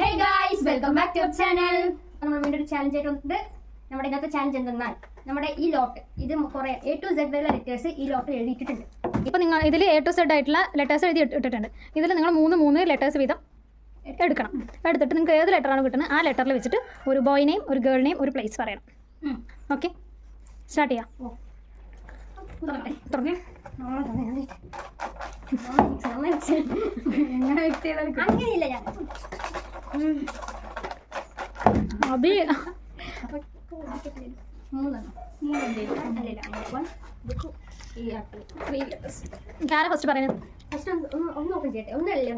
Hey guys, welcome back to our channel. നമ്മൾ വീണ്ടും ഒരു ചാലഞ്ച് ആയിട്ട് വന്നിട്ടുണ്ട്. നമ്മുടെ ഇന്നത്തെ ചാലഞ്ച് എന്തെന്നാൽ നമ്മുടെ ഈ ലോട്ട് ഇത് കുറെ A to Z വരെയുള്ള ലെറ്റേഴ്സ് ഈ ലോട്ടിൽ എഴുതിയിട്ടുണ്ട്. ഇപ്പോൾ നിങ്ങൾ ഇതിൽ A to Z ആയിട്ടുള്ള ലെറ്റേഴ്സ് എഴുതി ഇട്ടിട്ടുണ്ട്. ഇതിൽ നിങ്ങൾ മൂന്ന് ലെറ്റേഴ്സ് വീതം എടുക്കണം. എടുത്തിട്ട് നിങ്ങൾക്ക് ഏത് ലെറ്ററാണ് കിട്ടുന്നത് ആ ലെറ്ററിൽ വെച്ചിട്ട് ഒരു ബോയ് നെയിം, ഒരു ഗേൾ നെയിം, ഒരു പ്ലേസ് പറയണം. ഓക്കെ, സ്റ്റാർട്ട് ചെയ്യാം. അങ്ങനെയില്ല, ഞാൻ അബി ആരാ ഫസ്റ്റ് പറയുന്നത്? ഒന്ന് ഓപ്പൺ ചെയ്യട്ടെ, ഒന്നല്ലേ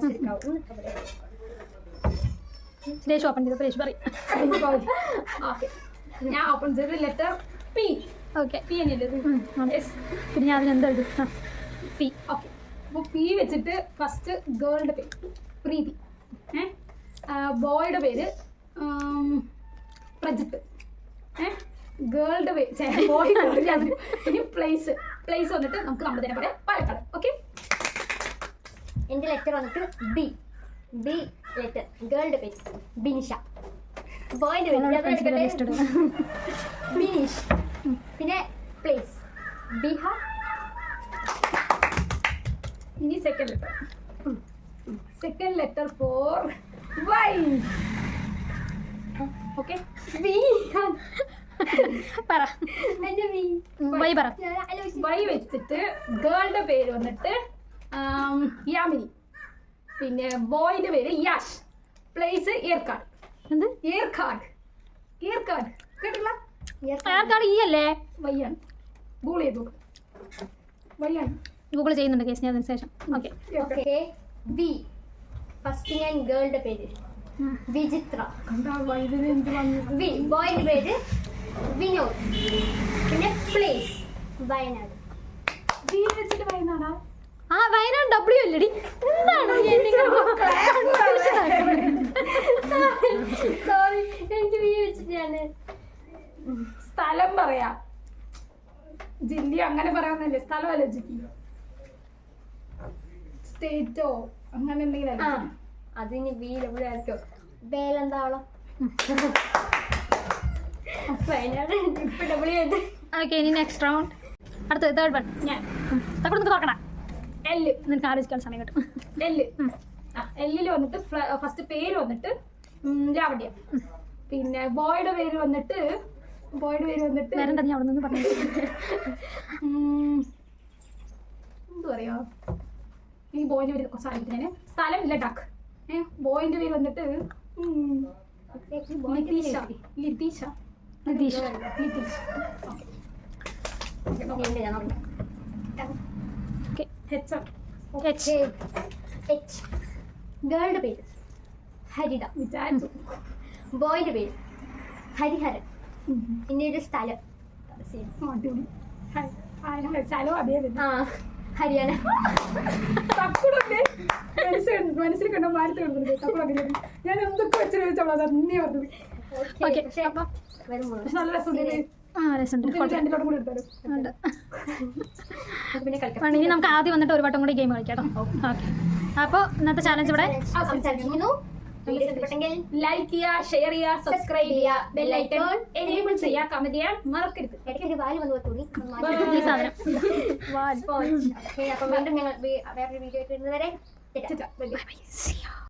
സുരേഷ് ഓപ്പൺ ചെയ്തപ്പോൾ സുരേഷ് പറയും. ഞാൻ ഓപ്പൺ ചെയ്ത ലെറ്റർ പി. ഓക്കെ, പി തന്നെയല്ലേ? പിന്നെ ഞാൻ അതിനെന്താ എഴുതും? പി. ഓക്കെ, അപ്പോൾ പി വെച്ചിട്ട് ഫസ്റ്റ് ഗേളുടെ പേര് പ്രീതി, ബോയുടെ പേര് പ്രജിത്ത്, ഗേളുടെ പേര് ബോയ് ഇനി പ്ലേസ് വന്നിട്ട് നമുക്ക് നമ്മൾ തന്നെ പറയാം, പാലക്കാട്. ഓക്കെ, എന്റെ ലെറ്റർ വന്നിട്ട് ബി. ബി ലെറ്റർ, ഗേളുടെ പേര് ബിനിഷ, ബോയിന്റെ പേര് ബിനീഷ്, പിന്നെ പ്ലേസ് ബീഹാർ. ഇനി second letter for Y. Okay, പറ. വൈ പറ. വൈ വെച്ചിട്ട് ഗേളുടെ പേര് വന്നിട്ട് യാമിനി, പിന്നെ ബോയിന്റെ പേര് യാഷ്, പ്ലേസ് ഏർക്കാട്. എന്ത്? ഏർക്കാട് കേട്ടില്ല? ആർക്കാണ് ഈ അല്ലേ? വയ്യാണ്, ഗൂഗിൾ ചെയ്തു, വയ്യാണ്. ഗൂഗിൾ ചെയ്യുന്നുണ്ട് കേസ്, ഞാൻ അതിന് ശേഷം. ഓക്കെ, ഓക്കെ, ബി ഫസ്റ്റ് ഞാൻ ഗേളുടെ പേര് വിചിത്ര, വി ബോയിന്റെ പേര് വിനോദ്, പിന്നെ പ്ലേസ് വയനാട്. ബി വെച്ചിട്ട് വയനാടാ? ആ വയനാട് ഡബ്ല്യു അല്ലടി. എന്താണ് സോറി, എനിക്ക് ബി വെച്ചിട്ട് ഞാൻ സ്ഥലം പറയാ, ജില്ല അങ്ങനെ പറയാന്നല്ലേ, സ്ഥലം ആലോചിക്കും, സ്റ്റേറ്റോ അങ്ങനെ എന്തെങ്കിലും. അതിന് ബി എവിടെ ആയിരിക്കോ? വേലെന്താവളം, വയനാട് ഇപ്പൊ ഡബ്ല്യു ആയിട്ട്. ഓക്കെ, ഇനി നെക്സ്റ്റ് റൗണ്ട്. അടുത്തത് തേർഡ് വൺ. ഞാൻ തക്കൊടുത്ത് തുറക്കണം. എല്ല്. നിനക്ക് ആലോചിക്കാൻ സമയം കിട്ടും. എല്ലിൽ വന്നിട്ട് ഫസ്റ്റ് പേര് വന്നിട്ട് ലാവണ്യ, പിന്നെ ബോയുടെ പേര് വന്നിട്ട് വരണ്ട, നീ അവിടെ നിന്ന് പറഞ്ഞു. എന്ത് പറയാ, ഈ ബോയിന്റെ പേര് സാധിക്കുന്നതിന് സ്ഥലം ലഡാക്ക്. ബോയിന്റെ പേര് വന്നിട്ട് ലിതീഷ്. ഗേളുടെ പേര് ഹരിത, വിചാരിച്ചു. ബോയിന്റെ പേര് ഹരിഹരൻ, പിന്നെ ഒരു സ്ഥലം സ്ഥലം അതേ ഹരിയാന. മനസ്സിൽ കണ്ട മാരത്തെ കൊടുക്കുന്നത് തക്കുട. ഞാൻ എന്തൊക്കെ വെച്ചു ചോദിച്ചോളാം, അത് അന്നേ പറഞ്ഞത്. പക്ഷേ നല്ല രസമുണ്ട്. രണ്ടിലോട്ടും കൂടി എടുത്താലും പിന്നെ കളിക്കാം. ഇനി നമുക്ക് ആദ്യം വന്നിട്ട് ഒരു വട്ടം കൂടി ഗെയിം കളിക്കാം. ഓക്കെ, അപ്പോൾ ഇന്നത്തെ ചാലഞ്ച് ഇവിടെ അവസാനിക്കുന്നു. ലൈക്ക് ചെയ്യുക, ഷെയർ ചെയ്യുക, സബ്സ്ക്രൈബ് ചെയ്യുക, ബെൽ ഐക്കൺ എനേബിൾ ചെയ്യുക, കമന്റ് ചെയ്യാൻ മറക്കരുത്. ഇടയ്ക്ക് വാല് വന്നു തോന്നി. ഈ സാധനം അപ്പൊ വീണ്ടും ഞങ്ങൾ വേറൊരു വീഡിയോ ആയിട്ട് വരുന്നവരെ